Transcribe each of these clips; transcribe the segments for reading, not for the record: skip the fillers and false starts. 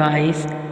22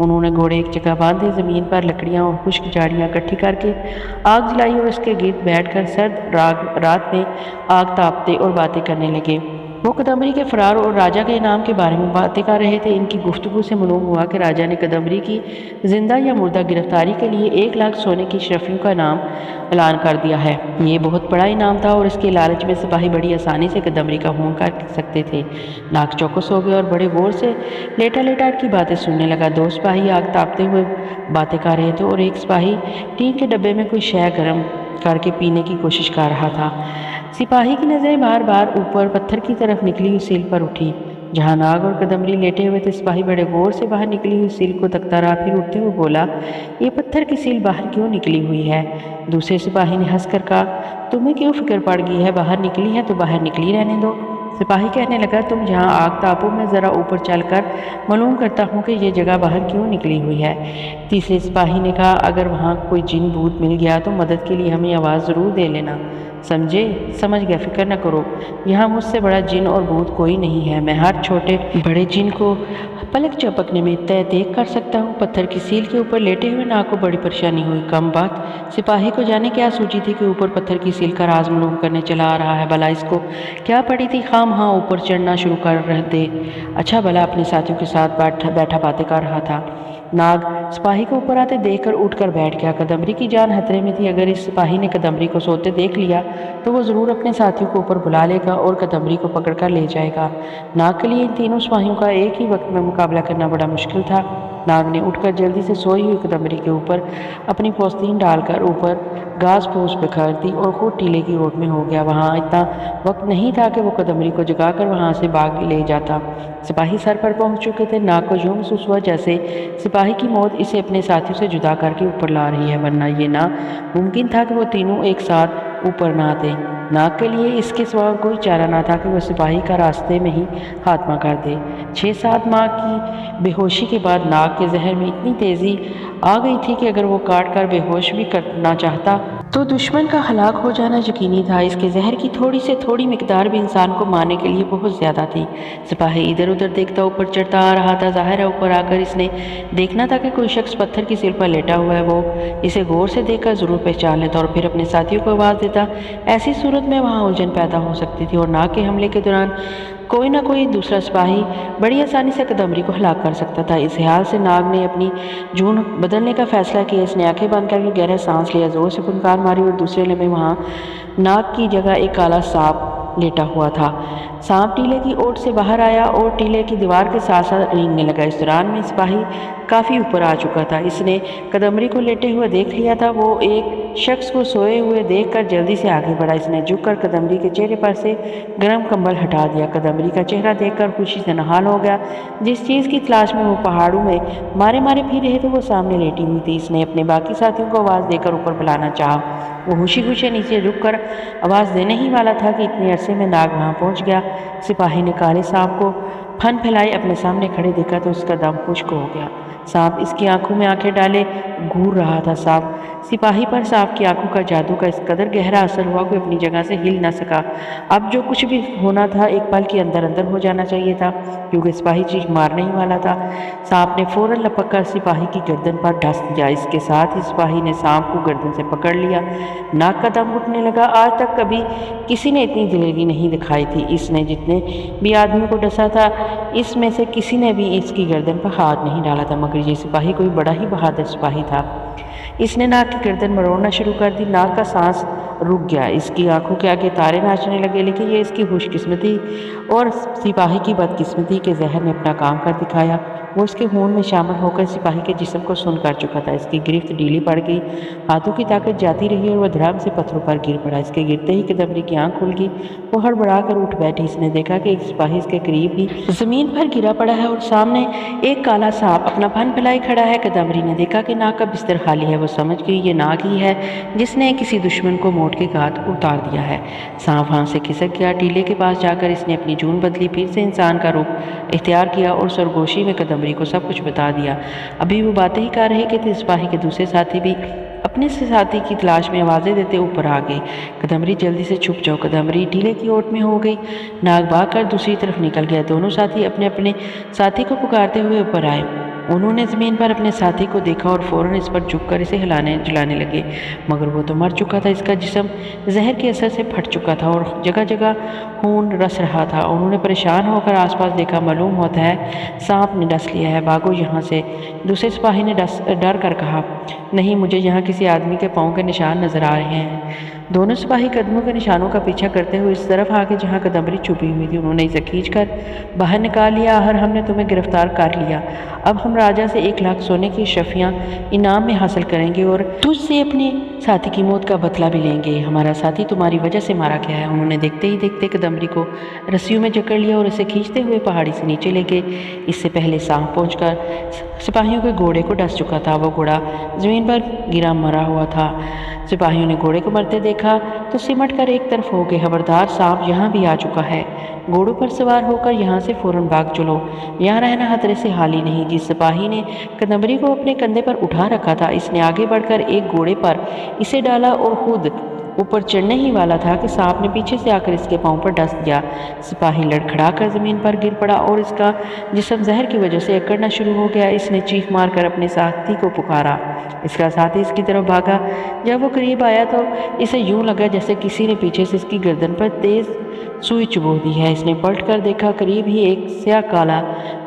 انہوں نے گھوڑے ایک جگہ باندھے، زمین پر لکڑیاں اور خشک جھاڑیاں اکٹھی کر کے آگ جلائی اور اس کے گرد بیٹھ کر سرد رات میں آگ تاپتے اور باتیں کرنے لگے۔ وہ کدمبری کے فرار اور راجہ کے انعام کے بارے میں باتیں کر رہے تھے۔ ان کی گفتگو سے معلوم ہوا کہ راجہ نے کدمبری کی زندہ یا مردہ گرفتاری کے لیے 1 لاکھ سونے کی اشرفیوں کا انعام اعلان کر دیا ہے۔ یہ بہت بڑا انعام تھا اور اس کے لالچ میں سپاہی بڑی آسانی سے کدمبری کا خون کر سکتے تھے۔ ناگ چوکس ہو گیا اور بڑے غور سے لیٹا لیٹا ان کی باتیں سننے لگا۔ 2 سپاہی آگ تاپتے ہوئے باتیں کر رہے تھے اور ایک سپاہی ٹین کے ڈبے میں کوئی شے گرم کر کے پینے کی کوشش کر رہا تھا۔ سپاہی کی نظریں بار بار اوپر پتھر کی طرف نکلی ہوئی سیل پر اٹھی جہاں ناگ اور کدمبری لیٹے ہوئے تھے۔ سپاہی بڑے غور سے باہر نکلی ہوئی سیل کو تکتا رہا، پھر اٹھتے ہوئے بولا، یہ پتھر کی سیل باہر کیوں نکلی ہوئی ہے؟ دوسرے سپاہی نے ہنس کر کہا، تمہیں کیوں فکر پڑ گئی ہے؟ باہر نکلی ہے تو باہر نکلی رہنے دو۔ سپاہی کہنے لگا، تم جہاں آگ تاپو، میں ذرا اوپر چل کر معلوم کرتا ہوں کہ یہ جگہ باہر کیوں نکلی ہوئی ہے۔ تیسرے سپاہی نے کہا، اگر وہاں کوئی جن بھوت مل گیا تو مدد کے لیے ہمیں آواز ضرور دے لینا، سمجھے؟ سمجھ گیا، فکر نہ کرو، یہاں مجھ سے بڑا جن اور بھوت کوئی نہیں ہے۔ میں ہر چھوٹے بڑے جن کو پلک جھپکنے میں دیکھ کر سکتا ہوں۔ پتھر کی سیل کے اوپر لیٹے ہوئے ناگ کو بڑی پریشانی ہوئی۔ کم بات سپاہی کو جانے کیا سوچی تھی کہ اوپر پتھر کی سیل کا راز معلوم کرنے چلا آ رہا ہے۔ بھلا اس کو کیا پڑی تھی، خام ہاں اوپر چڑھنا شروع کر دے۔ اچھا بھلا اپنے ساتھیوں کے ساتھ بیٹھا باتیں کر رہا تھا۔ ناگ سپاہی کو اوپر آتے دیکھ کر اٹھ کر بیٹھ گیا۔ کدمبری کی جان خطرے میں تھی۔ اگر اس سپاہی نے کدمبری کو سوتے دیکھ لیا تو وہ ضرور اپنے ساتھیوں کو اوپر بلا لے گا اور کدمبری کو پکڑ کر لے جائے گا۔ ناگ کے لیے ان تینوں سپاہیوں کا ایک ہی وقت میں مقابلہ کرنا بڑا مشکل تھا۔ ناگ نے اٹھ کر جلدی سے سوئی ہوئی کدمبری کے اوپر اپنی پوستین ڈال کر اوپر گھاس پھوس بکھیر دی اور خود ٹیلے کی اوٹ میں ہو گیا۔ وہاں اتنا وقت نہیں تھا کہ وہ کدمبری کو جگا کر وہاں سے بھاگ لے جاتا۔ سپاہی سر پر پہنچ چکے تھے۔ ناگ کو یوں محسوس ہوا جیسے سپاہی کی موت اسے اپنے ساتھیوں سے جدا کر کے اوپر لا رہی ہے، ورنہ یہ نہ ممکن تھا کہ وہ تینوں ایک ساتھ اوپر نہ آتے۔ ناگ کے لیے اس کے سوا کوئی چارہ نہ تھا کہ وہ سپاہی کا راستے میں ہی خاتمہ کر دے۔ 6-7 ماہ کی بے ہوشی کے بعد ناگ کے زہر میں اتنی تیزی آ گئی تھی کہ اگر وہ کاٹ کر بے ہوش بھی کرنا چاہتا تو دشمن کا ہلاک ہو جانا یقینی تھا۔ اس کے زہر کی تھوڑی سے تھوڑی مقدار بھی انسان کو مارنے کے لیے بہت زیادہ تھی۔ سپاہی ادھر ادھر دیکھتا اوپر چڑھتا آ رہا تھا۔ ظاہر ہے اوپر آ کر اس نے دیکھنا تھا کہ کوئی شخص پتھر کی سیل پر لیٹا ہوا ہے۔ وہ اسے غور سے دیکھ کر ضرور پہچان لیتا اور پھر اپنے ساتھیوں کو آواز دیتا۔ ایسی صورت میں وہاں الجھن پیدا ہو سکتی تھی اور ناگ کے حملے کے دوران کوئی نہ کوئی دوسرا سپاہی بڑی آسانی سے کدمبری کو ہلاک کر سکتا تھا۔ اس خیال سے ناگ نے اپنی جون بدلنے کا فیصلہ کیا۔ اس نے آنکھیں بند کر کے گہرا سانس لیا، زور سے پھنکار ماری اور دوسرے لمحے وہاں ناگ کی جگہ ایک کالا سانپ لیٹا ہوا تھا۔ سانپ ٹیلے کی اوٹ سے باہر آیا اور ٹیلے کی دیوار کے ساتھ ساتھ رینگنے لگا۔ اس دوران میں سپاہی کافی اوپر آ چکا تھا۔ اس نے کدمبری کو لیٹے ہوئے دیکھ لیا تھا۔ وہ ایک شخص کو سوئے ہوئے دیکھ کر جلدی سے آگے بڑھا۔ اس نے جھک کر کدمبری کے چہرے پر سے گرم کمبل ہٹا دیا۔ کدمبری کا چہرہ دیکھ کر خوشی سے نہال ہو گیا۔ جس چیز کی تلاش میں وہ پہاڑوں میں مارے پھر رہے تھے وہ سامنے لیٹی ہوئی تھی۔ اس نے اپنے باقی ساتھیوں کو آواز دے کر اوپر بلانا چاہا۔ وہ خوشی نیچے رک کر آواز دینے ہی والا تھا کہ اتنے عرصے میں ناگ وہاں پہنچ گیا۔ سپاہی نے کالے سانپ کو پھن پھیلائے اپنے سامنے کھڑے دیکھا تو اس کا دم خشک ہو گیا۔ سانپ اس کی آنکھوں میں آنکھیں ڈالے گھور رہا تھا۔ سپاہی پر سانپ کی آنکھوں کا جادو کا اس قدر گہرا اثر ہوا کہ اپنی جگہ سے ہل نہ سکا۔ اب جو کچھ بھی ہونا تھا ایک پل کے اندر ہو جانا چاہیے تھا، کیونکہ سپاہی چیخ مارنے ہی والا تھا۔ سانپ نے فوراً لپک کر سپاہی کی گردن پر ڈس دیا۔ اس کے ساتھ ہی سپاہی نے سانپ کو گردن سے پکڑ لیا۔ ناگ کا دم گھٹنے لگا۔ آج تک کبھی کسی نے اتنی دلیری نہیں دکھائی تھی۔ اس نے جتنے بھی آدمیوں کو ڈسا تھا اس میں سے کسی نے بھی اس کی گردن پر ہاتھ نہیں ڈالا تھا، مگر یہ سپاہی کوئی بڑا ہی بہادر سپاہی تھا۔ اس نے ناگ کی گردن مروڑنا شروع کر دی۔ ناگ کا سانس رک گیا۔ اس کی آنکھوں کے آگے تارے ناچنے لگے، لیکن یہ اس کی خوش قسمتی اور سپاہی کی بدقسمتی کے زہر نے اپنا کام کر دکھایا۔ وہ اس کے خون میں شامل ہو کر سپاہی کے جسم کو سن کر چکا تھا۔ اس کی گرفت ڈھیلی پڑ گئی، ہاتھوں کی طاقت جاتی رہی اور وہ دھڑام سے پتھروں پر گر پڑا۔ اس کے گرتے ہی کدمبری کی آنکھ کھل گئی۔ وہ ہڑبڑا کر اٹھ بیٹھی۔ اس نے دیکھا کہ ایک سپاہی اس کے قریب ہی زمین پر گرا پڑا ہے اور سامنے ایک کالا سانپ اپنا پھن پھیلائے کھڑا ہے۔ کدمبری نے دیکھا کہ ناگ کا بستر خالی ہے۔ وہ سمجھ گئی یہ ناگ ہی ہے جس نے کسی دشمن کو موت کے گھاٹ اتار دیا ہے۔ سانپ وہاں سے کھسک گیا۔ ٹیلے کے پاس جا کر اس نے اپنی جون بدلی، پھر سے انسان کا روپ اختیار کیا اور سرگوشی میں کدمبری کو سب کچھ بتا دیا۔ ابھی وہ باتیں ہی کر رہے کہ سپاہی کے دوسرے ساتھی بھی اپنے ساتھی کی تلاش میں آوازیں دیتے اوپر آ گئے۔ کدمبری جلدی سے چھپ جاؤ۔ کدمبری ٹیلے کی اوٹ میں ہو گئی۔ ناگ بھاگ کر دوسری طرف نکل گیا۔ دونوں ساتھی اپنے اپنے ساتھی کو پکارتے ہوئے اوپر آئے۔ انہوں نے زمین پر اپنے ساتھی کو دیکھا اور فوراً اس پر جھک کر اسے ہلانے جلانے لگے، مگر وہ تو مر چکا تھا۔ اس کا جسم زہر کے اثر سے پھٹ چکا تھا اور جگہ جگہ خون رس رہا تھا۔ انہوں نے پریشان ہو کر آس پاس دیکھا، معلوم ہوتا ہے سانپ نے ڈس لیا ہے، بھاگو یہاں سے۔ دوسرے سپاہی نے ڈر کر کہا، نہیں، مجھے یہاں کسی آدمی کے پاؤں کے نشان نظر آ رہے ہیں۔ دونوں سپاہی قدموں کے نشانوں کا پیچھا کرتے ہوئے اس طرف آگے جہاں کدمبری چھپی ہوئی تھی، انہوں نے اسے کھینچ کر باہر نکال لیا۔ آخر ہم نے تمہیں گرفتار کر لیا، اب ہم راجہ سے 1 لاکھ سونے کی اشرفیاں انعام میں حاصل کریں گے اور تجھ سے اپنے ساتھی کی موت کا بدلہ بھی لیں گے۔ ہمارا ساتھی تمہاری وجہ سے مارا گیا ہے۔ انہوں نے دیکھتے ہی دیکھتے کدمبری کو رسیوں میں جکڑ لیا اور اسے کھینچتے ہوئے پہاڑی سے نیچے لے گئے۔ اس سے پہلے سانپ پہنچ کر سپاہیوں کے گھوڑے کو ڈس چکا تھا، وہ گھوڑا زمین پر گرا مرا ہوا تھا۔ سپاہیوں نے گھوڑے کو مرتے دیکھا تو سمٹ کر ایک طرف ہو گئے، خبردار، سانپ یہاں بھی آ چکا ہے، گھوڑوں پر سوار ہو کر یہاں سے فوراً بھاگ چلو، یہاں رہنا خطرے سے حالی نہیں۔ جس سپاہی نے کدمبری کو اپنے کندھے پر اٹھا رکھا تھا، اس نے آگے بڑھ کر ایک گھوڑے پر اسے ڈالا اور خود اوپر چڑھنے ہی والا تھا کہ سانپ نے پیچھے سے آ کر اس کے پاؤں پر ڈس دیا۔ سپاہی لڑکھڑا کر زمین پر گر پڑا اور اس کا جسم زہر کی وجہ سے اکڑنا شروع ہو گیا۔ اس نے چیخ مار کر اپنے ساتھی کو پکارا، اس کا ساتھی اس کی طرف بھاگا۔ جب وہ قریب آیا تو اسے یوں لگا جیسے کسی نے پیچھے سے اس کی گردن پر تیز سوئی چبھو دی ہے۔ اس نے پلٹ کر دیکھا، قریب ہی ایک سیاہ کالا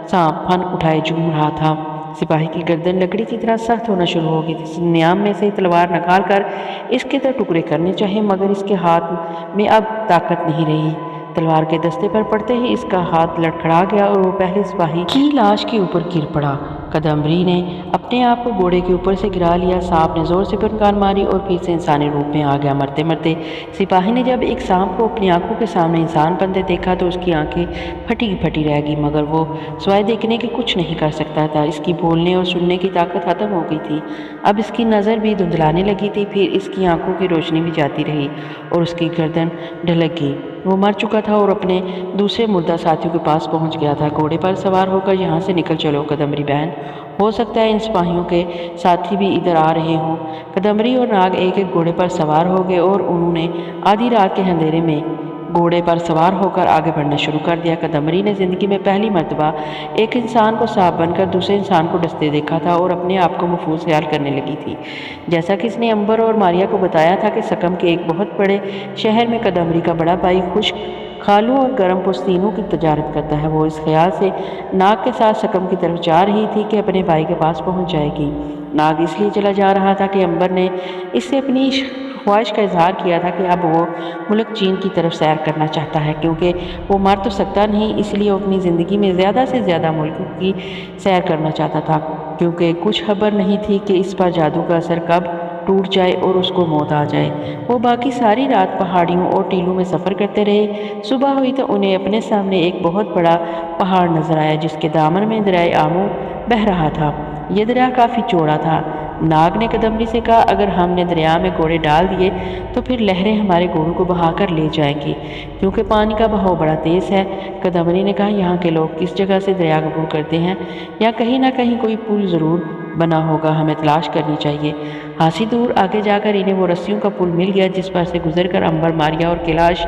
سانپ پھن اٹھائے جھوم رہا تھا۔ سپاہی کی گردن لکڑی کی طرح سخت ہونا شروع ہو گئی تھی۔ اس نے نیام میں سے تلوار نکال کر اس کے ٹکڑے کرنے چاہے، مگر اس کے ہاتھ میں اب طاقت نہیں رہی۔ تلوار کے دستے پر پڑتے ہی اس کا ہاتھ لڑکھڑا گیا اور وہ پہلے سپاہی کی لاش کے اوپر گر پڑا۔ کدمبری نے اپنے آپ کو گھوڑے کے اوپر سے گرا لیا۔ سانپ نے زور سے پھنکار ماری اور پھر سے انسانی روپ میں آ گیا۔ مرتے مرتے سپاہی نے جب ایک سانپ کو اپنی آنکھوں کے سامنے انسان بنتے دیکھا تو اس کی آنکھیں پھٹی کی پھٹی رہ گئی، مگر وہ سوائے دیکھنے کے کچھ نہیں کر سکتا تھا۔ اس کی بولنے اور سننے کی طاقت ختم ہو گئی تھی، اب اس کی نظر بھی دھندلانے لگی تھی۔ پھر اس کی آنکھوں کی روشنی بھی جاتی رہی اور اس کی گردن ڈھلک گئی۔ وہ مر چکا تھا اور اپنے دوسرے مردہ ساتھیوں کے پاس پہنچ گیا تھا۔ گھوڑے پر سوار ہو کر یہاں سے نکل چلو کدمبری بہن، ہو سکتا ہے ان سپاہیوں کے ساتھی بھی ادھر آ رہے ہوں۔ کدمبری اور ناگ ایک ایک گھوڑے پر سوار ہو گئے اور انہوں نے آدھی رات کے اندھیرے میں گھوڑے پر سوار ہو کر آگے بڑھنا شروع کر دیا۔ کدمبری نے زندگی میں پہلی مرتبہ ایک انسان کو سانپ بن کر دوسرے انسان کو ڈستے دیکھا تھا اور اپنے آپ کو محفوظ خیال کرنے لگی تھی۔ جیسا کہ اس نے امبر اور ماریا کو بتایا تھا کہ سکم کے ایک بہت بڑے شہر میں کدمبری کا بڑا بھائی خشک کھالوں اور گرم پوستینوں کی تجارت کرتا ہے۔ وہ اس خیال سے ناگ کے ساتھ سکم کی طرف جا رہی تھی کہ اپنے بھائی کے پاس پہنچ جائے گی۔ ناگ اس لیے چلا جا رہا تھا کہ امبر نے اس سے اپنی خواہش کا اظہار کیا تھا کہ اب وہ ملک چین کی طرف سیر کرنا چاہتا ہے، کیونکہ وہ مر تو سکتا نہیں، اس لیے وہ اپنی زندگی میں زیادہ سے زیادہ ملکوں کی سیر کرنا چاہتا تھا، کیونکہ کچھ خبر نہیں تھی کہ اس پر جادو کا اثر کب ٹوٹ جائے اور اس کو موت آ جائے۔ وہ باقی ساری رات پہاڑیوں اور ٹیلوں میں سفر کرتے رہے۔ صبح ہوئی تو انہیں اپنے سامنے ایک بہت بڑا پہاڑ نظر آیا جس کے دامن میں دریائے آمو بہہ رہا تھا۔ یہ دریا کافی چوڑا تھا۔ ناگ نے کدمبری سے کہا، اگر ہم نے دریا میں گھوڑے ڈال دیے تو پھر لہریں ہمارے گھوڑوں کو بہا کر لے جائیں گی، کیونکہ پانی کا بہاؤ بڑا تیز ہے۔ کدمبری نے کہا، یہاں کے لوگ کس جگہ سے دریا عبور کرتے ہیں، یا کہیں نہ کہیں کوئی پل ضرور بنا ہوگا، ہمیں تلاش کرنی چاہیے۔ خاصی دور آگے جا کر انہیں وہ رسیوں کا پل مل گیا جس پر سے گزر کر امبر، ماریا اور کیلاش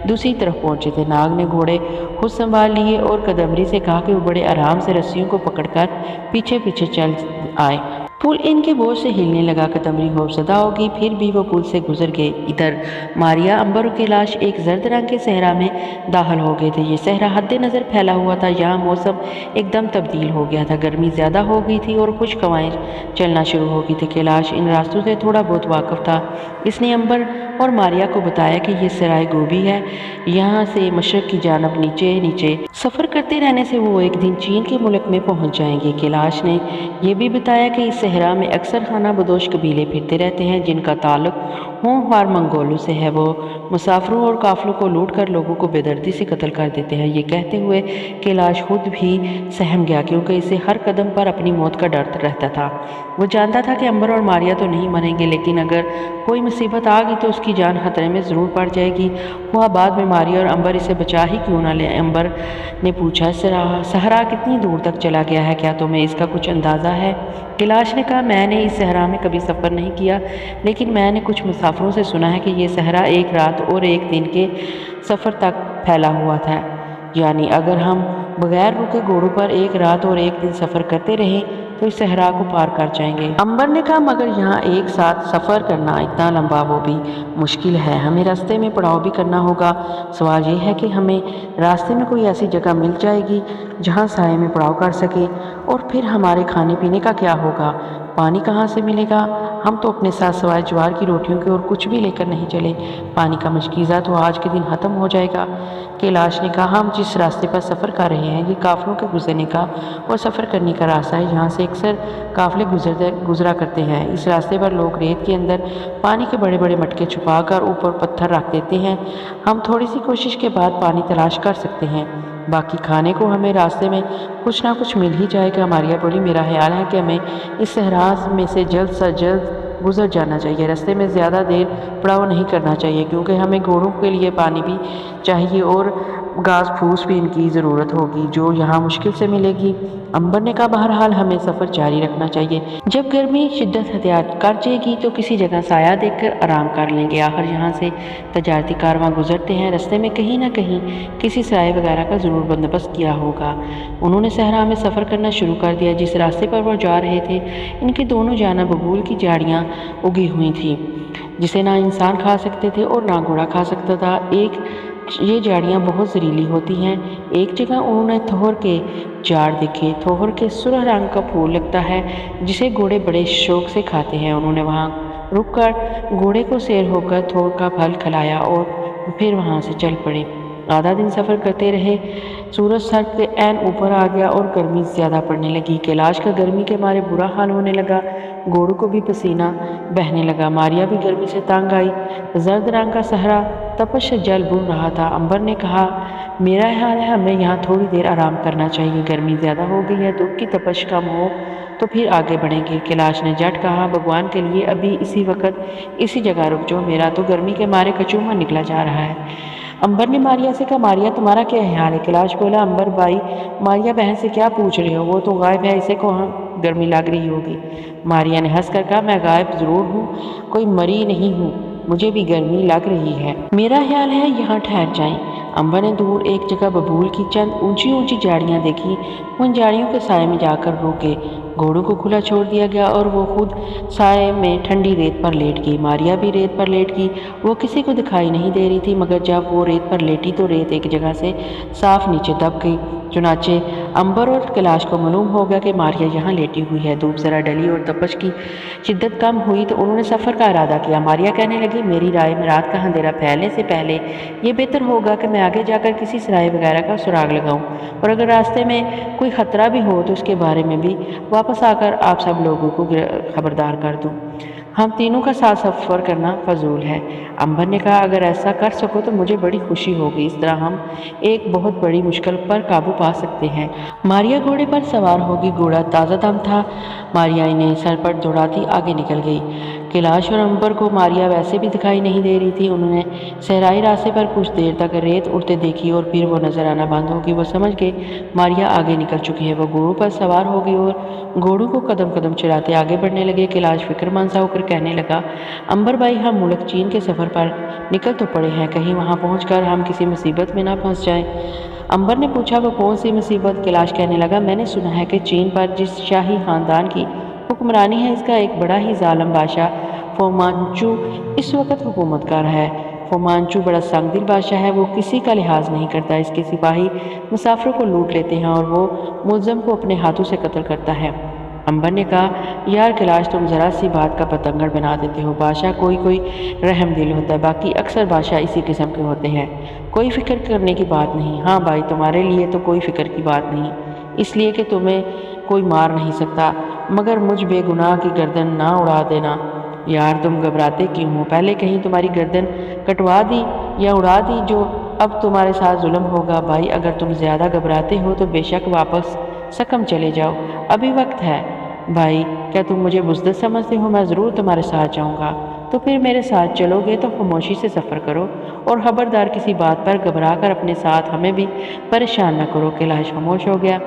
دوسری طرف پہنچے تھے۔ ناگ نے گھوڑے خود سنبھال لیے اور کدمبری سے کہا کہ وہ بڑے آرام سے رسیوں کو پکڑ کر پیچھے پیچھے چل آئے۔ پل ان کے بوجھ سے ہلنے لگا۔ کدمبری خوفزدہ ہوگی، پھر بھی وہ پل سے گزر گئے۔ ادھر ماریا، امبر اور کیلاش ایک زرد رنگ کے صحرا میں داخل ہو گئے تھے۔ یہ صحرا حد نظر پھیلا ہوا تھا۔ یہاں موسم ایک دم تبدیل ہو گیا تھا، گرمی زیادہ ہو گئی تھی اور خشک ہوائیں چلنا شروع ہو گئی تھی۔ کیلاش ان راستوں سے تھوڑا بہت واقف تھا۔ اس نے امبر اور ماریا کو بتایا کہ یہ سرائے گوبی ہے، یہاں سے مشرق کی جانب نیچے نیچے سفر کرتے رہنے سے وہ ایک دن چین کے ملک میں پہنچ جائیں گے۔ کیلاش نے یہ بھی بتایا کہ اس صحرا میں اکثر خانہ بدوش قبیلے پھرتے رہتے ہیں جن کا تعلق ہونہار منگولوں سے ہے۔ وہ مسافروں اور قافلوں کو لوٹ کر لوگوں کو بے دردی سے قتل کر دیتے ہیں۔ یہ کہتے ہوئے کیلاش خود بھی سہم گیا، کیونکہ اسے ہر قدم پر اپنی موت کا ڈر رہتا تھا۔ وہ جانتا تھا کہ امبر اور ماریا تو نہیں مریں گے، لیکن اگر کوئی مصیبت آ گئی تو اس کی جان خطرے میں ضرور پڑ جائے گی۔ ہوا بعد میں ماریا اور امبر اسے بچا ہی کیوں نہ لیں۔ امبر نے پوچھا، صحرا کتنی دور تک چلا گیا ہے، کیا تمہیں اس کا کچھ اندازہ ہے؟ کیلاش نے کہا، میں نے اس صحرا میں کبھی سفر نہیں کیا، لیکن میں نے کچھ مسافروں سے سنا ہے کہ یہ صحرا ایک رات اور ایک دن کے سفر تک پھیلا ہوا تھا، یعنی اگر ہم بغیر رکے گھوڑوں پر ایک رات اور ایک دن سفر کرتے رہیں تو اس صحرا کو پار کر جائیں گے۔ امبر نے کہا مگر یہاں ایک ساتھ سفر کرنا اتنا لمبا وہ بھی مشکل ہے، ہمیں راستے میں پڑاؤ بھی کرنا ہوگا۔ سوال یہ ہے کہ ہمیں راستے میں کوئی ایسی جگہ مل جائے گی جہاں سائے میں پڑاؤ کر سکے، اور پھر ہمارے کھانے پینے کا کیا ہوگا؟ پانی کہاں سے ملے گا؟ ہم تو اپنے ساتھ سوائے جوار کی روٹیوں کے اور کچھ بھی لے کر نہیں چلے، پانی کا مشکیزہ تو آج کے دن ختم ہو جائے گا۔ کیلاش نے کہا ہم جس راستے پر سفر کر رہے ہیں یہ کافلوں کے گزرنے کا اور سفر کرنے کا راستہ ہے، یہاں سے اکثر قافلے گزرا کرتے ہیں۔ اس راستے پر لوگ ریت کے اندر پانی کے بڑے بڑے مٹکے چھپا کر اوپر پتھر رکھ دیتے ہیں، ہم تھوڑی سی کوشش کے بعد پانی تلاش کر سکتے ہیں، باقی کھانے کو ہمیں راستے میں کچھ نہ کچھ مل ہی جائے گا۔ ماریا بولی میرا خیال ہے کہ ہمیں اس صحرا میں سے جلد سے جلد گزر جانا چاہیے، راستے میں زیادہ دیر پڑاؤ نہیں کرنا چاہیے کیونکہ ہمیں گھوڑوں کے لیے پانی بھی چاہیے اور گھاس پھوس بھی ان کی ضرورت ہوگی جو یہاں مشکل سے ملے گی۔ امبر نے کہا بہرحال ہمیں سفر جاری رکھنا چاہیے، جب گرمی شدت اختیار کر جائے گی تو کسی جگہ سایہ دیکھ کر آرام کر لیں گے، آخر یہاں سے تجارتی کارواں گزرتے ہیں، راستے میں کہیں نہ کہیں کسی سرائے وغیرہ کا ضرور بندوبست کیا ہوگا۔ انہوں نے صحرا میں سفر کرنا شروع کر دیا، جس راستے پر وہ جا رہے تھے ان کی دونوں جانب ببول کی جھاڑیاں اگی ہوئی تھیں جسے نہ انسان کھا سکتے تھے اور نہ گھوڑا کھا سکتا تھا۔ یہ جھاڑیاں بہت زہریلی ہوتی ہیں۔ ایک جگہ انہوں نے تھور کے جھاڑ دیکھے، تھور کے سرخ رنگ کا پھول لگتا ہے جسے گھوڑے بڑے شوق سے کھاتے ہیں۔ انہوں نے وہاں رک کر گھوڑے کو سیر ہو کر تھور کا پھل کھلایا اور پھر وہاں سے چل پڑے۔ آدھا دن سفر کرتے رہے، سورج سر کے عین اوپر آ گیا اور گرمی زیادہ پڑنے لگی۔ کیلاش کا گرمی کے مارے برا حال ہونے لگا، گھوڑوں کو بھی پسینہ بہنے لگا، ماریا بھی گرمی سے تنگ آئی۔ زرد رنگ کا صحرا تپش سے جل بھن رہا تھا۔ امبر نے کہا میرا خیال ہے ہمیں یہاں تھوڑی دیر آرام کرنا چاہیے، گرمی زیادہ ہو گئی ہے، دھوپ کی تپش کم ہو تو پھر آگے بڑھیں گے۔ کیلاش نے جھٹ کہا بھگوان کے لیے ابھی اسی وقت اسی جگہ رک جاؤ، میرا تو گرمی کے مارے کچوما نکلا جا رہا ہے۔ امبر نے ماریا سے کہا ماریا تمہارا کیا خیال ہے؟ کیلاش بولا امبر بھائی ماریا بہن سے کیا پوچھ رہے ہو، وہ تو غائب ہے، اسے کہاں گرمی لگ رہی ہوگی۔ ماریا نے ہنس کر کہا میں غائب ضرور ہوں، کوئی مری نہیں ہوں، مجھے بھی گرمی لگ رہی ہے، میرا خیال ہے یہاں ٹھہر جائیں۔ امبر نے دور ایک جگہ ببول کی چند اونچی اونچی جھاڑیاں دیکھی، ان جھاڑیوں کے سائے میں جا کر رکے، گھوڑوں کو کھلا چھوڑ دیا گیا اور وہ خود سائے میں ٹھنڈی ریت پر لیٹ گئی۔ ماریا بھی ریت پر لیٹ گئی، وہ کسی کو دکھائی نہیں دے رہی تھی، مگر جب وہ ریت پر لیٹی تو ریت ایک جگہ سے صاف نیچے دب گئی، چنانچہ امبر اور کیلاش کو معلوم ہو گیا کہ ماریا یہاں لیٹی ہوئی ہے۔ دھوپ ذرا ڈلی اور تپش کی شدت کم ہوئی تو انہوں نے سفر کا ارادہ کیا۔ ماریا کہنے لگی میری رائے میں رات کا اندھیرا پھیلنے سے پہلے یہ بہتر ہوگا کہ میں آگے جا کر کسی سرائے وغیرہ کا سراغ لگاؤں، اور اگر راستے میں کوئی خطرہ بھی ہو تو اس کے بارے میں بھی واپس آ کر آپ سب لوگوں کو خبردار کر دوں، ہم تینوں کا ساتھ سفر کرنا فضول ہے۔ امبر نے کہا اگر ایسا کر سکو تو مجھے بڑی خوشی ہوگی، اس طرح ہم ایک بہت بڑی مشکل پر قابو پا سکتے ہیں۔ ماریا گھوڑے پر سوار ہوگی، گھوڑا تازہ دم تھا، ماریا انہیں سر پر دوڑاتی آگے نکل گئی۔ کیلاش اور امبر کو ماریا ویسے بھی دکھائی نہیں دے رہی تھی، انہوں نے صحرائی راستے پر کچھ دیر تک ریت اڑتے دیکھی اور پھر وہ نظر آنا بند ہو گئی۔ وہ سمجھ گئے ماریا آگے نکل چکی ہے، وہ گھوڑوں پر سوار ہو گئی اور گھوڑوں کو قدم قدم چلاتے آگے بڑھنے لگے۔ کیلاش فکر مند سا ہو کر کہنے لگا امبر بھائی ہم ملک چین کے سفر پر نکل تو پڑے ہیں، کہیں وہاں پہنچ کر ہم کسی مصیبت میں نہ پھنس جائیں۔ امبر نے پوچھا وہ کون سی مصیبت؟ کیلاش کہنے لگا میں نے سنا ہے کہ چین پر جس شاہی خاندان کی حکمرانی ہے اس کا ایک بڑا ہی ظالم بادشاہ فو مانچو اس وقت حکومت کر رہا ہے۔ فو مانچو بڑا سنگ دل بادشاہ ہے، وہ کسی کا لحاظ نہیں کرتا، اس کے سپاہی مسافروں کو لوٹ لیتے ہیں اور وہ ملزم کو اپنے ہاتھوں سے قتل کرتا ہے۔ امبر نے کہا یار کیلاش تم ذرا سی بات کا پتنگڑ بنا دیتے ہو، بادشاہ کوئی رحم دل ہوتا ہے، باقی اکثر بادشاہ اسی قسم کے ہوتے ہیں، کوئی فکر کرنے کی بات نہیں۔ ہاں بھائی تمہارے لیے تو کوئی فکر کی بات نہیں، اس لیے کہ تمہیں کوئی مار نہیں سکتا، مگر مجھ بے گناہ کی گردن نہ اڑا دینا۔ یار تم گھبراتے کیوں ہو؟ پہلے کہیں تمہاری گردن کٹوا دی یا اڑا دی جو اب تمہارے ساتھ ظلم ہوگا۔ بھائی اگر تم زیادہ گھبراتے ہو تو بے شک واپس سکم چلے جاؤ، ابھی وقت ہے۔ بھائی کیا تم مجھے بزدل سمجھتے ہو؟ میں ضرور تمہارے ساتھ جاؤں گا۔ تو پھر میرے ساتھ چلو گے تو خاموشی سے سفر کرو اور خبردار کسی بات پر گھبرا کر اپنے ساتھ ہمیں بھی پریشان نہ کرو۔ کیلاش خاموش ہو گیا۔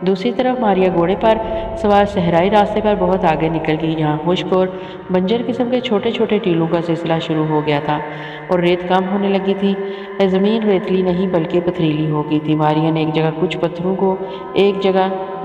دوسری طرف ماریا گھوڑے پر سوار صحرائی راستے پر بہت آگے نکل گئی، جہاں خشک اور بنجر قسم کے چھوٹے چھوٹے ٹیلوں کا سلسلہ شروع ہو گیا تھا اور ریت کم ہونے لگی تھی، زمین ریتلی نہیں بلکہ پتھریلی ہو گئی تھی۔ ماریا نے ایک جگہ کچھ پتھروں کو ایک جگہ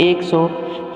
100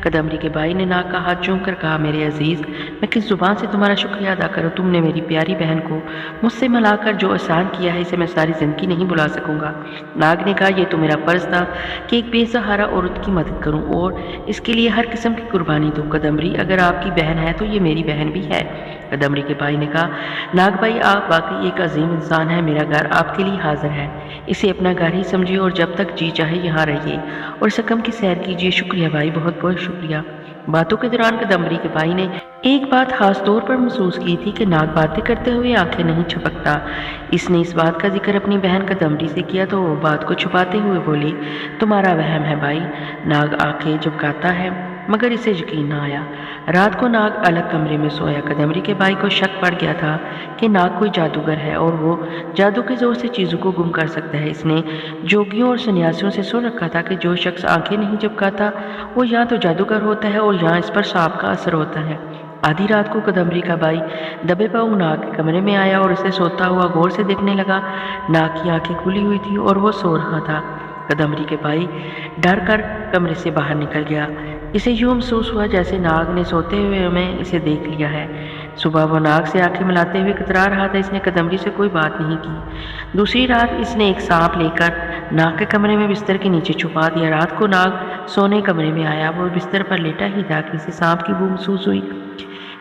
قدمری کے بھائی نے ناگ کا ہاتھ چوم کر کہا، میرے عزیز، میں کس زبان سے تمہارا شکریہ ادا کروں؟ تم نے میری پیاری بہن کو مجھ سے ملا کر جو احسان کیا ہے، اسے میں ساری زندگی نہیں بھلا سکوں گا۔ ناگ نے کہا، یہ تو میرا فرض تھا کہ ایک بے سہارا عورت کی مدد کروں اور اس کے لیے ہر قسم کی قربانی دوں۔ قدمری اگر آپ کی بہن ہے تو یہ میری بہن بھی ہے۔ قدمری کے بھائی نے کہا، ناگ بھائی، آپ واقعی ایک عظیم انسان ہیں۔ میرا گھر آپ کے لیے حاضر ہے، اسے اپنا گھر ہی سمجھیے اور جب تک جی چاہے یہاں رہیے اور سکم کی سیر کیجیے۔ شکریہ بھائی، بہت بہت شکریہ۔ باتوں کے دوران قدمری کے بھائی نے ایک بات خاص طور پر محسوس کی تھی کہ ناگ باتیں کرتے ہوئے آنکھیں نہیں جھپکتا۔ اس نے اس بات کا ذکر اپنی بہن قدمری سے کیا تو وہ بات کو چھپاتے ہوئے بولی، تمہارا وہم ہے بھائی۔ ناگ آنکھیں جھپکاتا ہے مگر اسے یقین نہ آیا۔ رات کو ناگ الگ کمرے میں سویا۔ قدمری کے بھائی کو شک پڑ گیا تھا کہ ناگ کوئی جادوگر ہے اور وہ جادو کے زور سے چیزوں کو گم کر سکتا ہے۔ اس نے جوگیوں اور سنیاسیوں سے سن رکھا تھا کہ جو شخص آنکھیں نہیں جھپکاتا وہ یا تو جادوگر ہوتا ہے اور یا اس پر سانپ کا اثر ہوتا ہے۔ آدھی رات کو قدمری کا بھائی دبے پاؤں ناگ کے کمرے میں آیا اور اسے سوتا ہوا غور سے دیکھنے لگا۔ ناگ کی آنکھیں کھلی ہوئی تھی اور وہ سو رہا تھا۔ قدمری کے بھائی ڈر کر کمرے سے باہر نکل گیا۔ اسے یوں محسوس ہوا جیسے ناگ نے سوتے ہوئے میں اسے دیکھ لیا ہے۔ صبح وہ ناگ سے آنکھیں ملاتے ہوئے کترا رہا تھا۔ اس نے قدمری سے کوئی بات نہیں کی۔ دوسری رات اس نے ایک سانپ لے کر ناگ کے کمرے میں بستر کے نیچے چھپا دیا۔ رات کو ناگ سونے کمرے میں آیا۔ وہ بستر پر لیٹا ہی تھا کہ اسے سانپ کی بو محسوس ہوئی۔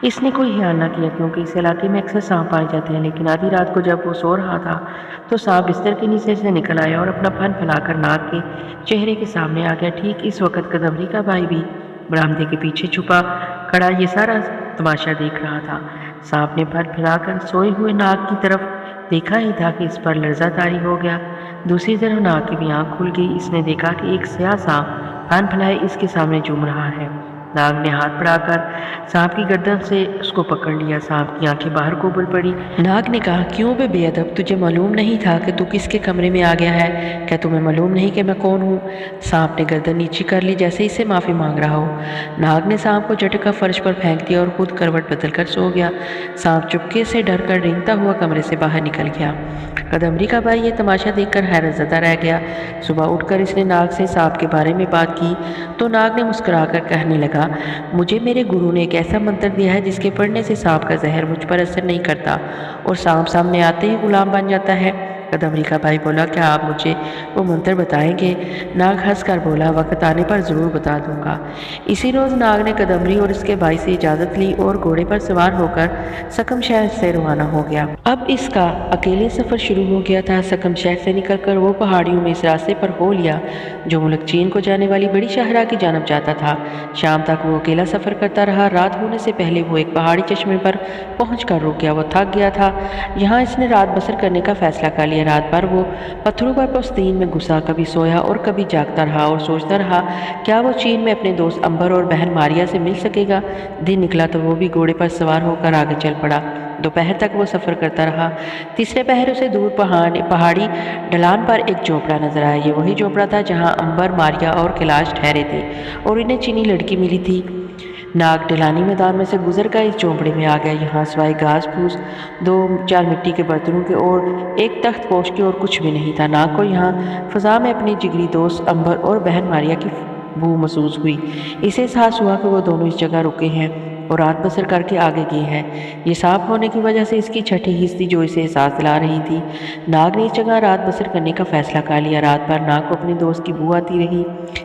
اس نے کوئی خیال نہ کیا کیونکہ اس علاقے میں اکثر سانپ پائے جاتے ہیں، لیکن آدھی رات کو جب وہ سو رہا تھا تو سانپ بستر کے نیچے سے نکل آیا اور اپنا پھن پھیلا کر ناگ کے چہرے کے سامنے آ گیا۔ ٹھیک اس وقت قدمری کا بھائی بھی برآمدے کے پیچھے چھپا کھڑا یہ سارا تماشا دیکھ رہا تھا۔ سانپ نے پھن پھیلا کر سوئے ہوئے ناگ کی طرف دیکھا ہی تھا کہ اس پر لرزہ طاری ہو گیا۔ دوسری طرف ناگ کی بھی آنکھ کھل گئی۔ اس نے دیکھا کہ ایک سیاہ سانپ پھن پھیلائے اس کے سامنے جھوم رہا ہے۔ ناگ نے ہاتھ بڑھا کر سانپ کی گردن سے اس کو پکڑ لیا۔ سانپ کی آنکھیں باہر کو بل پڑی۔ ناگ نے کہا، کیوں بے ادب، تجھے معلوم نہیں تھا کہ تو کس کے کمرے میں آ گیا ہے؟ کیا تمہیں معلوم نہیں کہ میں کون ہوں؟ سانپ نے گردن نیچی کر لی جیسے اس سے معافی مانگ رہا ہو۔ ناگ نے سانپ کو جھٹکا فرش پر پھینک دیا اور خود کروٹ بدل کر سو گیا۔ سانپ چپکے سے ڈر کر رینگتا ہوا کمرے سے باہر نکل گیا۔ قدمری کا بھائی یہ تماشا دیکھ کر حیرت زدہ رہ گیا۔ صبح اٹھ کر اس نے ناگ سے سانپ کے بارے میں بات کی تو ناگ نے مسکرا کر کہنے لگا، مجھے میرے گرو نے ایک ایسا منتر دیا ہے جس کے پڑھنے سے سانپ کا زہر مجھ پر اثر نہیں کرتا اور سانپ سامنے آتے ہی غلام بن جاتا ہے۔ قدمری کا بھائی بولا، کیا آپ مجھے وہ منتر بتائیں گے؟ ناگ ہنس کر بولا، وقت آنے پر ضرور بتا دوں گا۔ اسی روز ناگ نے قدمری اور اس کے بھائی سے اجازت لی اور گھوڑے پر سوار ہو کر سکم شہر سے روانہ ہو گیا۔ اب اس کا اکیلے سفر شروع ہو گیا تھا۔ سکم شہر سے نکل کر وہ پہاڑیوں میں اس راستے پر ہو لیا جو ملک چین کو جانے والی بڑی شاہراہ کی جانب جاتا تھا۔ شام تک وہ اکیلا سفر کرتا رہا۔ رات ہونے سے پہلے وہ ایک پہاڑی چشمے پر پہنچ کر رک گیا۔ وہ تھک گیا تھا۔ یہاں اس نے رات بسر کرنے کا فیصلہ کر لیا۔ رات بھر وہ پتھروں پر پوستین میں گھسا، کبھی سویا اور کبھی جاگتا رہا اور سوچتا رہا کیا وہ چین میں اپنے دوست امبر اور بہن ماریا سے مل سکے گا۔ دن نکلا تو وہ بھی گھوڑے پر سوار ہو کر آگے چل پڑا۔ دوپہر تک وہ سفر کرتا رہا۔ تیسرے پہر اسے دور پہاڑی ڈھلان پر ایک جھونپڑا نظر آیا۔ یہ وہی جھونپڑا تھا جہاں امبر، ماریا اور کیلاش ٹھہرے تھے اور انہیں چینی لڑکی ملی تھی۔ ناگ ڈھلانی میدان میں سے گزر کر اس جھونپڑے میں آ گیا۔ یہاں سوائے گھاس پھوس، 2-4 مٹی کے برتنوں کے اور ایک تخت پوش کے اور کچھ بھی نہیں تھا۔ ناگ کو یہاں فضا میں اپنی جگری دوست امبر اور بہن ماریا کی بو محسوس ہوئی۔ اسے احساس ہوا کہ وہ دونوں اس جگہ رکے ہیں اور رات بسر کر کے آگے گئے ہیں۔ یہ صاف ہونے کی وجہ سے اس کی چھٹی حص تھی جو اسے احساس دلا رہی تھی۔ ناگ نے اس جگہ رات بسر کرنے کا فیصلہ کر لیا۔ رات بھر ناگ کو اپنے دوست کی بو آتی رہی۔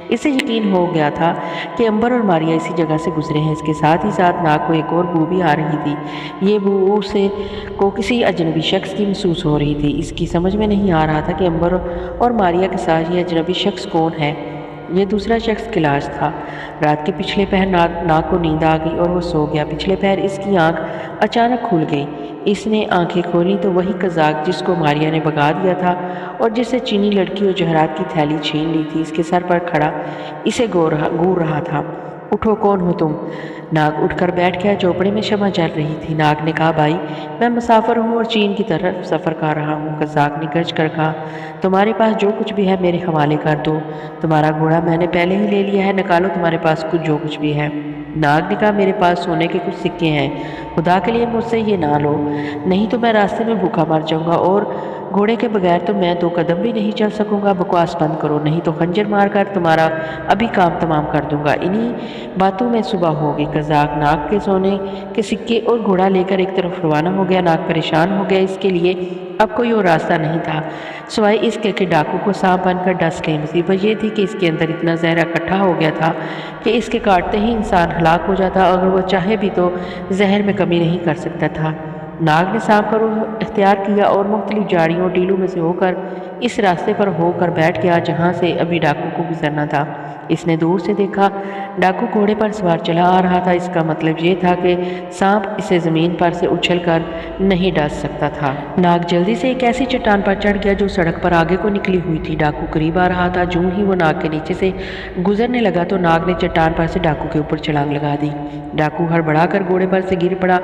اسے یقین ہو گیا تھا کہ امبر اور ماریا اسی جگہ سے گزرے ہیں۔ اس کے ساتھ ہی ساتھ ناگ کو ایک اور بو بھی آ رہی تھی۔ یہ بو اسے کو کسی اجنبی شخص کی محسوس ہو رہی تھی۔ اس کی سمجھ میں نہیں آ رہا تھا کہ امبر اور ماریا کے ساتھ یہ اجنبی شخص کون ہے۔ یہ دوسرا شخص کیلاش تھا۔ رات کے پچھلے پہر ناگ کو نیند آ گئی اور وہ سو گیا۔ پچھلے پہر اس کی آنکھ اچانک کھل گئی۔ اس نے آنکھیں کھولی تو وہی قزاق جس کو ماریا نے بھگا دیا تھا اور جس سے چینی لڑکی اور جوہرات کی تھیلی چھین لی تھی، اس کے سر پر کھڑا اسے گور رہا تھا۔ اٹھو، کون ہو تم؟ ناگ اٹھ کر بیٹھ گیا۔ چوپڑے میں شمع جل رہی تھی۔ ناگ نے کہا، بھائی میں مسافر ہوں اور چین کی طرف سفر کر رہا ہوں۔ قزاق نے گرج کر کہا، تمہارے پاس جو کچھ بھی ہے میرے حوالے کر دو۔ تمہارا گھوڑا میں نے پہلے ہی لے لیا ہے، نکالو تمہارے پاس جو کچھ بھی ہے۔ ناگ نے کہا، میرے پاس سونے کے کچھ سکے ہیں، خدا کے لیے مجھ سے یہ نہ لو، نہیں تو میں راستے میں بھوکا مر جاؤں گا، اور گھوڑے کے بغیر تو میں 2 قدم بھی نہیں چل سکوں گا۔ بکواس بند کرو، نہیں تو خنجر مار کر تمہارا ابھی کام تمام کر دوں گا۔ انہی باتوں میں صبح ہوگی۔ قزاق ناگ کے سونے کے سکے اور گھوڑا لے کر ایک طرف روانہ ہو گیا۔ ناگ پریشان ہو گیا، اس کے لیے اب کوئی اور راستہ نہیں تھا سوائے اس کے کہ ڈاکو کو سانپ بن کر ڈس لے۔ مصیبت یہ تھی کہ اس کے اندر اتنا زہر اکٹھا ہو گیا تھا کہ اس کے کاٹتے ہی انسان ہلاک ہو جاتا، اگر وہ چاہے بھی تو زہر میں کمی نہیں کر سکتا تھا۔ ناگ نے سانپ کا روح اختیار کیا اور مختلف جھاڑیوں ٹیلوں میں سے ہو کر اس راستے پر ہو کر بیٹھ گیا جہاں سے ابھی ڈاکو کو گزرنا تھا۔ اس نے دور سے دیکھا، ڈاکو گھوڑے پر سوار چلا آ رہا تھا۔ اس کا مطلب یہ تھا کہ سانپ اسے زمین پر سے اچھل کر نہیں ڈس سکتا تھا۔ ناگ جلدی سے ایک ایسی چٹان پر چڑھ گیا جو سڑک پر آگے کو نکلی ہوئی تھی۔ ڈاکو قریب آ رہا تھا۔ جوں ہی وہ ناگ کے نیچے سے گزرنے لگا تو ناگ نے چٹان پر سے ڈاکو کے اوپر چھلانگ لگا دی۔ ڈاکو ہڑبڑا کر گھوڑے پر سے گر پڑا۔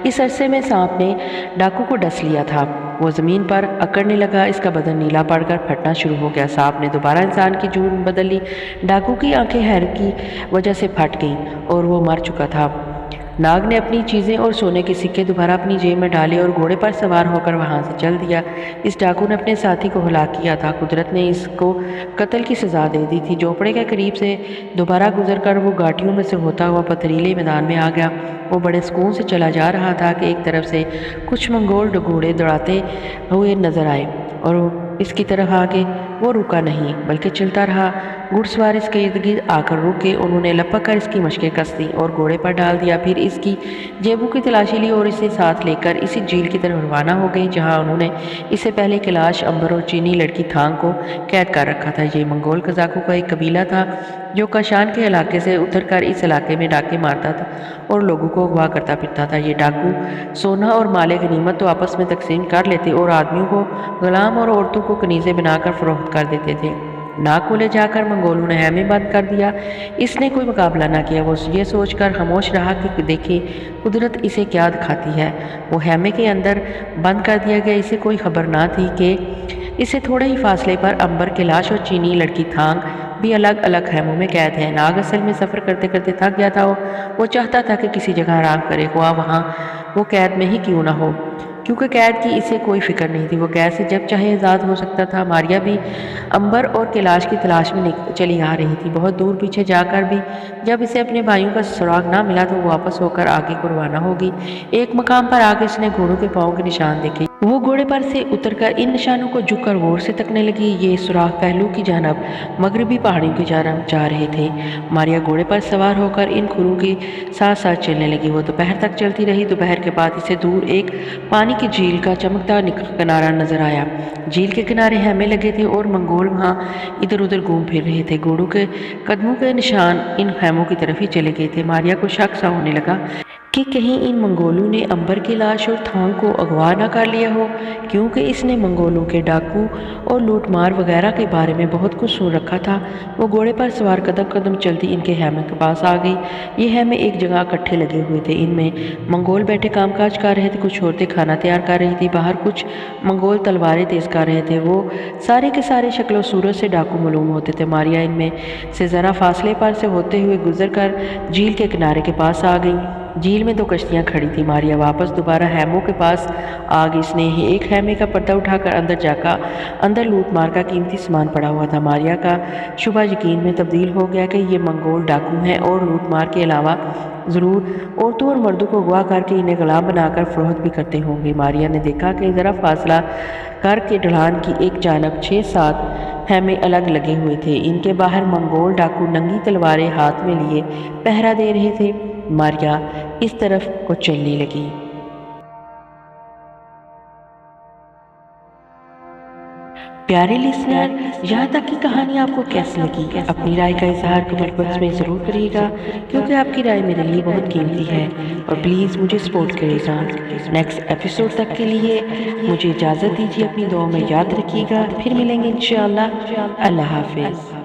اس عرصے میں سانپ نے ڈاکو کو ڈس لیا تھا۔ وہ زمین پر اکڑنے لگا، اس کا بدن نیلا پڑ کر پھٹنا شروع ہو گیا۔ سانپ نے دوبارہ انسان کی جون بدل لی۔ ڈاکو کی آنکھیں حیرت کی وجہ سے پھٹ گئیں اور وہ مر چکا تھا۔ ناگ نے اپنی چیزیں اور سونے کے سکے دوبارہ اپنی جیب میں ڈالے اور گھوڑے پر سوار ہو کر وہاں سے چل دیا۔ اس ڈاکو نے اپنے ساتھی کو ہلاک کیا تھا، قدرت نے اس کو قتل کی سزا دے دی تھی۔ جھوپڑے کے قریب سے دوبارہ گزر کر وہ گھاٹیوں میں سے ہوتا ہوا پتھریلے میدان میں آ گیا۔ وہ بڑے سکون سے چلا جا رہا تھا کہ ایک طرف سے کچھ منگول گھوڑے دوڑاتے ہوئے نظر آئے اور اس کی طرف آگے وہ رکا نہیں بلکہ چلتا رہا۔ گھڑ سوار اس کے ارد گرد آ کر رک گئے۔ انہوں نے لپک کر اس کی مشقیں کس دیں اور گھوڑے پر ڈال دیا، پھر اس کی جیبوں کی تلاشی لی اور اسے ساتھ لے کر اسی جھیل کی طرف روانہ ہو گئے جہاں انہوں نے اس سے پہلے کیلاش، امبر اور چینی لڑکی تھانگ کو قید کر رکھا تھا۔ یہ منگول قزاقوں کا ایک قبیلہ تھا جو کاشان کے علاقے سے اتر کر اس علاقے میں ڈاکے مارتا تھا اور لوگوں کو اغوا کرتا پھرتا تھا۔ یہ ڈاکو سونا اور مال غنیمت تو آپس میں تقسیم کر لیتے اور آدمیوں کو غلام اور عورتوں کو کنیزیں بنا کر فروخت کر دیتے تھے۔ ناگ کو لے جا کر منگولوں نے خیمے بند کر دیا۔ اس نے کوئی مقابلہ نہ کیا، وہ یہ سوچ کر خاموش رہا کہ دیکھے قدرت اسے کیا دکھاتی ہے۔ وہ خیمے کے اندر بند کر دیا گیا۔ اسے کوئی خبر نہ تھی کہ اسے تھوڑے ہی فاصلے پر امبر، کیلاش اور چینی لڑکی تھانگ بھی الگ الگ خیموں میں قید ہے۔ ناگ اصل میں سفر کرتے کرتے تھک گیا تھا۔ وہ چاہتا تھا کہ کسی جگہ آرام کرے، خواہ وہاں وہ قید میں ہی کیوں نہ ہو، کیونکہ قید کی اسے کوئی فکر نہیں تھی۔ وہ قید سے جب چاہے آزاد ہو سکتا تھا۔ ماریا بھی امبر اور کیلاش کی تلاش میں چلی آ رہی تھی۔ بہت دور پیچھے جا کر بھی جب اسے اپنے بھائیوں کا سراغ نہ ملا تو وہ واپس ہو کر آگے کو روانہ ہوگی۔ ایک مقام پر آگے اس نے گھوڑوں کے پاؤں کے نشان دیکھے۔ وہ گھوڑے پر سے اتر کر ان نشانوں کو جھک کر غور سے تکنے لگی۔ یہ سوراخ پہلو کی جانب مغربی پہاڑیوں کی جانب جا رہے تھے۔ ماریا گھوڑے پر سوار ہو کر ان کھروں کے ساتھ ساتھ چلنے لگی۔ وہ دوپہر تک چلتی رہی۔ دوپہر کے بعد اسے دور ایک پانی کی جھیل کا چمکتا کنارہ نظر آیا۔ جھیل کے کنارے خیمے لگے تھے اور منگول وہاں ادھر ادھر گھوم پھر رہے تھے۔ گھوڑوں کے قدموں کے نشان ان خیموں کی طرف ہی چلے گئے تھے۔ ماریا کو شک سا ہونے لگا کہ کہیں ان منگولوں نے امبر، کیلاش اور تھانگ کو اغوا نہ کر لیا ہو، کیونکہ اس نے منگولوں کے ڈاکو اور لوٹ مار وغیرہ کے بارے میں بہت کچھ سن رکھا تھا۔ وہ گھوڑے پر سوار قدم قدم چلتی ان کے خیمے کے پاس آ گئی۔ یہ خیمے ایک جگہ اکٹھے لگے ہوئے تھے۔ ان میں منگول بیٹھے کام کاج کر رہے تھے، کچھ عورتیں کھانا تیار کر رہی تھی، باہر کچھ منگول تلواریں تیز کر رہے تھے۔ وہ سارے کے سارے شکل و صورت سے ڈاکو معلوم ہوتے تھے۔ ماریا ان میں سے ذرا فاصلے پر سے ہوتے ہوئے گزر کر جھیل کے کنارے کے پاس آ گئی۔ جھیل میں 2 کشتیاں کھڑی تھی۔ ماریا واپس دوبارہ خیموں کے پاس آ گئی۔ اس نے ایک خیمے کا پردہ اٹھا کر اندر جا کر اندر لوٹ مار کا قیمتی سامان پڑا ہوا تھا۔ ماریا کا شبہ یقین میں تبدیل ہو گیا کہ یہ منگول ڈاکو ہیں اور لوٹ مار کے علاوہ ضرور عورتوں اور مردوں کو اغوا کر کے انہیں غلام بنا کر فروخت بھی کرتے ہوں گے۔ ماریا نے دیکھا کہ ذرا فاصلہ کر کے ڈھلان کی ایک جانب 6-7 خیمے الگ لگے ہوئے تھے۔ ان کے باہر منگول ڈاکو ننگی تلواریں ہاتھ میں لیے پہرا دے رہے تھے۔ ماریا اس طرف کو چلنے لگی۔ پیارے لسنر، یہاں تک کی کہانی آپ کو کیسی لگی؟ اپنی رائے کا اظہار کمنٹ باکس میں ضرور کریے گا، کیونکہ آپ کی رائے میرے لیے بہت قیمتی ہے، اور پلیز مجھے سپورٹ کرے گا۔ نیکسٹ ایپیسوڈ تک کے لیے مجھے اجازت دیجیے، اپنی دعاؤں میں یاد رکھیے گا۔ پھر ملیں گے انشاءاللہ۔ اللہ حافظ۔